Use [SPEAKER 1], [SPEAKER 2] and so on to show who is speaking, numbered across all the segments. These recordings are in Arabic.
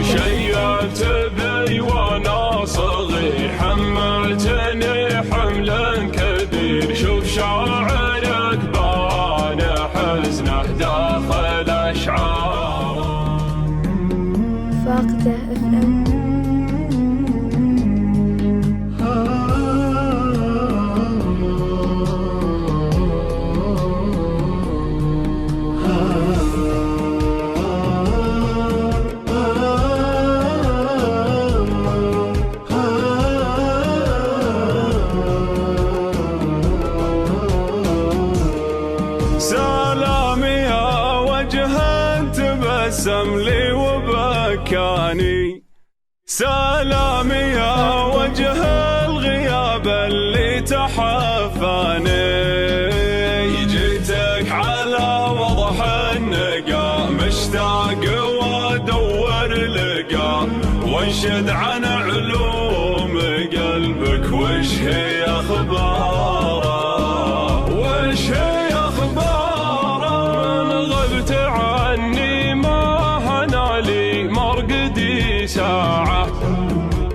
[SPEAKER 1] شيبت بي وانا صغير، حملتني حملا كبير. شوف شاعرك بان حزنه داخل اشعاره.
[SPEAKER 2] فاقدة FM.
[SPEAKER 1] سلامي يا وجه تبسم لي وبكاني، سلامي يا وجه الغياب اللي تحفاني. جيتك على وضح النقا، مشتاق وادور لقا، وانشد عن علوم قلبك وش هي اخباره. وش هي اخباره؟ من غبت عني ما هنالي مرقدي ساعة،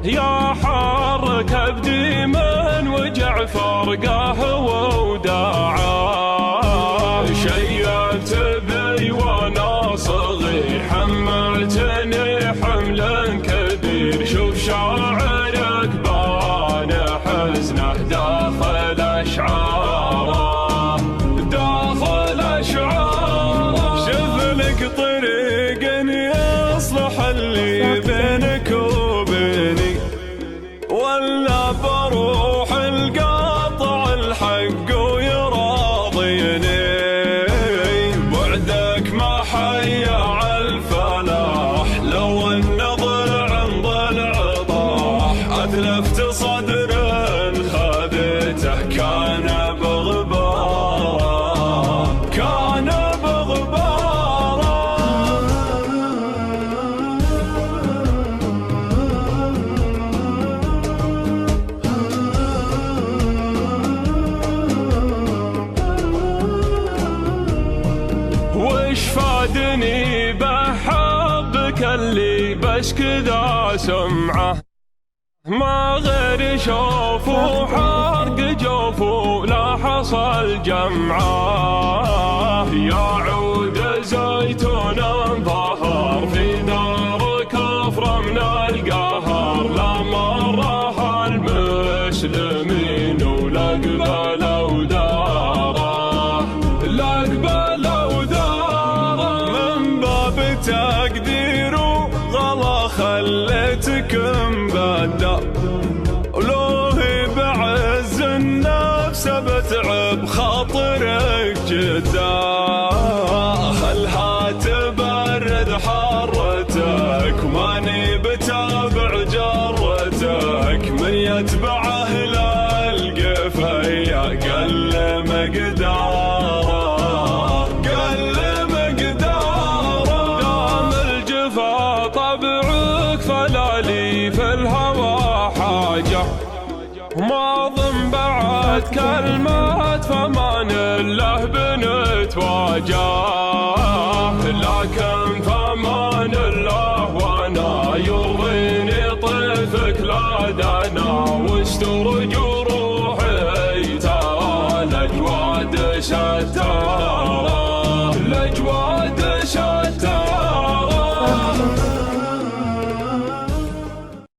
[SPEAKER 1] يا حار كبدي من وجع فرقه وداعه. شيبت بي وانا صغير، حملتني حملا كبير. شوف شاعرك بان حزنه داخل اشعاره، داخل اشعاره. شوف لك طريق يصلح اللي بينك وبيني، ولا بروح القاطع الحق ويراضيني. بعدك ما حيا الفلاح، لو ان ضلع ضلع طاح. اتلفت صدر خذيته كان بغباره، كان بغباره. وش فادني بحبك اللي بس كذا سمعه، ما غير شوف وحرق جوف ولا حصل جمعه. يا عود زيتون ظهر في دار كفر من القهر، لا مرها المسلمين ولا قبلوا داره، لا قبلوا داره. من باب تقدير وغلا خليتكم بدا، ولوهي بعز النفس بتعب خاطرك جدا. خلها تبرد حرتك، ماني بتابع جرتك. من يتبع اهل القفيا قل مقداره، قل مقداره. دام الجفا طبعك فلا لي في الهوى حاجة، وما ضم بعد كلمات فمان الله بنتواجه.